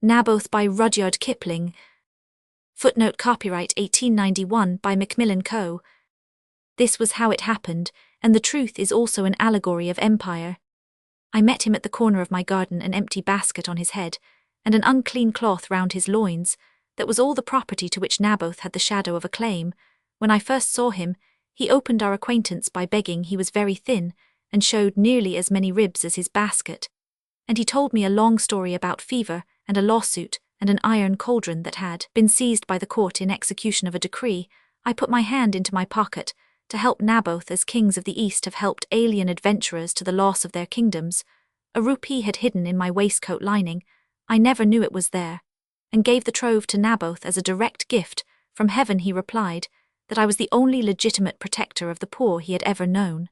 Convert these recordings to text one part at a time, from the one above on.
Naboth by Rudyard Kipling. Footnote copyright 1891 by Macmillan Co. This was how it happened, and the truth is also an allegory of empire. I met him at the corner of my garden, an empty basket on his head, and an unclean cloth round his loins. That was all the property to which Naboth had the shadow of a claim. When I first saw him, he opened our acquaintance by begging he was very thin, and showed nearly as many ribs as his basket. And he told me a long story about fever, and a lawsuit, and an iron cauldron that had been seized by the court in execution of a decree. I put my hand into my pocket, to help Naboth as kings of the East have helped alien adventurers to the loss of their kingdoms. A rupee had hidden in my waistcoat lining, I never knew it was there, and gave the trove to Naboth as a direct gift. From heaven he replied, that I was the only legitimate protector of the poor he had ever known.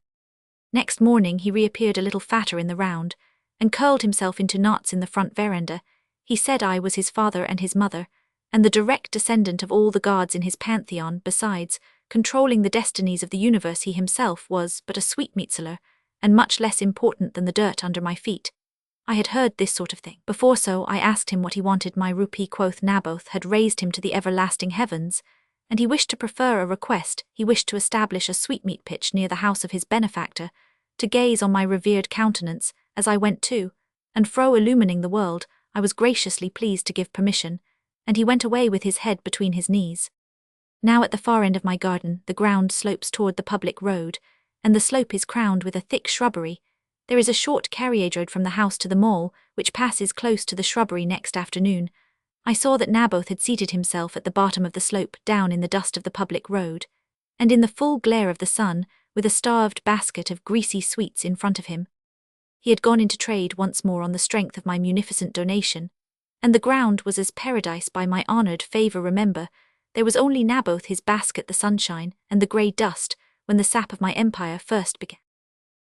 Next morning he reappeared a little fatter in the round, and curled himself into knots in the front veranda. He said I was his father and his mother, and the direct descendant of all the gods in his pantheon. Besides, controlling the destinies of the universe, he himself was but a sweetmeat seller, and much less important than the dirt under my feet. I had heard this sort of thing before, so I asked him what he wanted. My rupee. Quoth Naboth had raised him to the everlasting heavens, and he wished to prefer a request. He wished to establish a sweetmeat pitch near the house of his benefactor, to gaze on my revered countenance as I went to and fro illumining the world. I was graciously pleased to give permission, and he went away with his head between his knees. Now at the far end of my garden the ground slopes toward the public road, and the slope is crowned with a thick shrubbery. There is a short carriage road from the house to the mall, which passes close to the shrubbery. Next afternoon, I saw that Naboth had seated himself at the bottom of the slope, down in the dust of the public road, and in the full glare of the sun, with a starved basket of greasy sweets in front of him. He had gone into trade once more on the strength of my munificent donation, and the ground was as paradise by my honoured favour. Remember, there was only Naboth, his basket, the sunshine, and the grey dust, when the sap of my empire first began.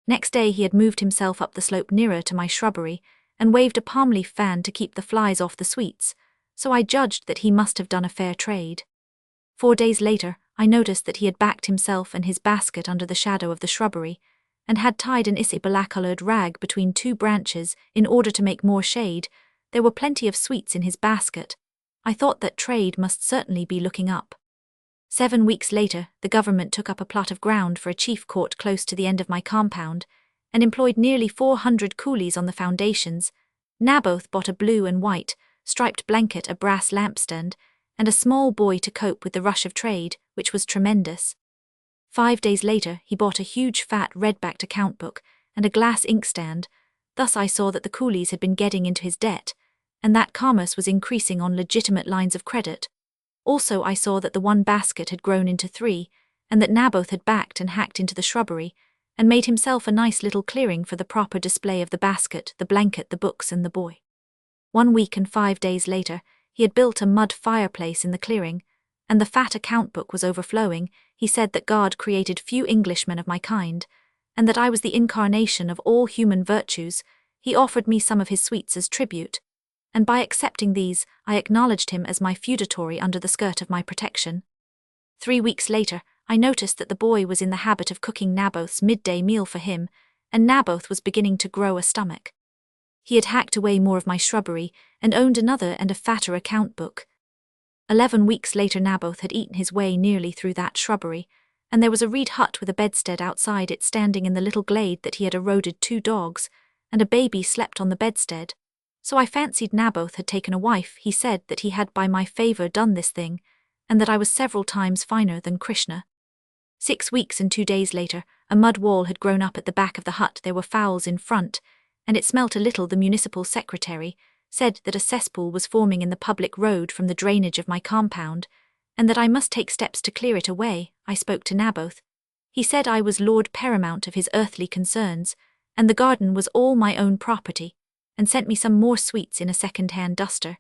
Next day he had moved himself up the slope nearer to my shrubbery, and waved a palm leaf fan to keep the flies off the sweets, so I judged that he must have done a fair trade. 4 days later, I noticed that he had backed himself and his basket under the shadow of the shrubbery, and had tied an black-coloured rag between two branches in order to make more shade. There were plenty of sweets in his basket. I thought that trade must certainly be looking up. 7 weeks later, the government took up a plot of ground for a chief court close to the end of my compound, and employed nearly 400 coolies on the foundations. Naboth bought a blue and white, striped blanket, a brass lampstand, and a small boy to cope with the rush of trade, which was tremendous. 5 days later, he bought a huge fat red-backed account book and a glass inkstand. Thus I saw that the coolies had been getting into his debt, and that commerce was increasing on legitimate lines of credit. Also I saw that the one basket had grown into 3, and that Naboth had backed and hacked into the shrubbery, and made himself a nice little clearing for the proper display of the basket, the blanket, the books, and the boy. 1 week and 5 days later, he had built a mud fireplace in the clearing, and the fat account book was overflowing. He said that God created few Englishmen of my kind, and that I was the incarnation of all human virtues. He offered me some of his sweets as tribute, and by accepting these, I acknowledged him as my feudatory under the skirt of my protection. 3 weeks later, I noticed that the boy was in the habit of cooking Naboth's midday meal for him, and Naboth was beginning to grow a stomach. He had hacked away more of my shrubbery, and owned another and a fatter account book. 11 weeks later, Naboth had eaten his way nearly through that shrubbery, and there was a reed hut with a bedstead outside it standing in the little glade that he had eroded. 2 dogs, and a baby slept on the bedstead. So I fancied Naboth had taken a wife. He said that he had by my favour done this thing, and that I was several times finer than Krishna. 6 weeks and 2 days later, a mud wall had grown up at the back of the hut. There were fowls in front, and it smelt a little. The municipal secretary said that a cesspool was forming in the public road from the drainage of my compound, and that I must take steps to clear it away. I spoke to Naboth. He said I was lord paramount of his earthly concerns, and the garden was all my own property, and sent me some more sweets in a second-hand duster.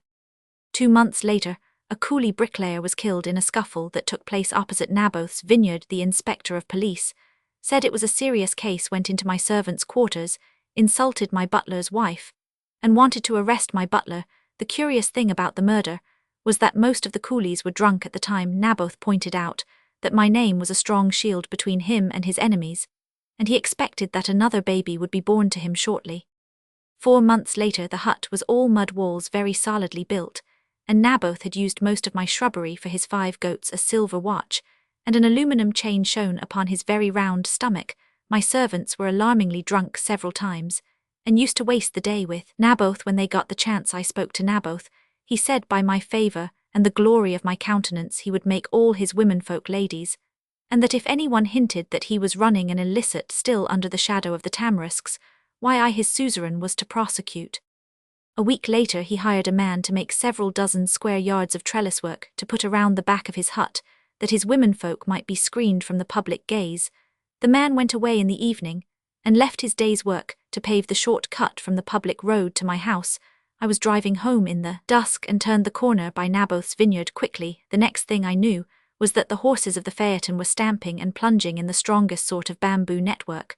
2 months later, a coolie bricklayer was killed in a scuffle that took place opposite Naboth's vineyard. The inspector of police said it was a serious case, went into my servants' quarters, insulted my butler's wife, and wanted to arrest my butler. The curious thing about the murder was that most of the coolies were drunk at the time. Naboth pointed out that my name was a strong shield between him and his enemies, and he expected that another baby would be born to him shortly. 4 months later the hut was all mud walls very solidly built, and Naboth had used most of my shrubbery for his 5 goats, a silver watch, and an aluminum chain shone upon his very round stomach. My servants were alarmingly drunk several times, and used to waste the day with Naboth. When they got the chance, I spoke to Naboth. He said by my favour and the glory of my countenance he would make all his womenfolk ladies, and that if anyone hinted that he was running an illicit still under the shadow of the tamarisks, why I his suzerain was to prosecute. A week later he hired a man to make several dozen square yards of trellis work to put around the back of his hut, that his womenfolk might be screened from the public gaze. The man went away in the evening, and left his day's work to pave the short cut from the public road to my house. I was driving home in the dusk and turned the corner by Naboth's vineyard quickly. The next thing I knew was that the horses of the phaeton were stamping and plunging in the strongest sort of bamboo network.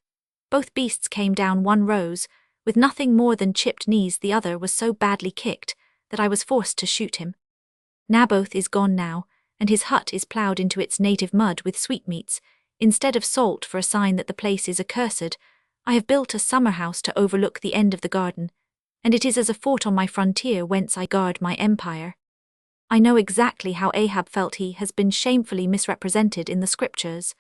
Both beasts came down one rows, with nothing more than chipped knees. The other was so badly kicked that I was forced to shoot him. Naboth is gone now, and his hut is ploughed into its native mud with sweetmeats, instead of salt, for a sign that the place is accursed. I have built a summer house to overlook the end of the garden, and it is as a fort on my frontier whence I guard my empire. I know exactly how Ahab felt. He has been shamefully misrepresented in the scriptures.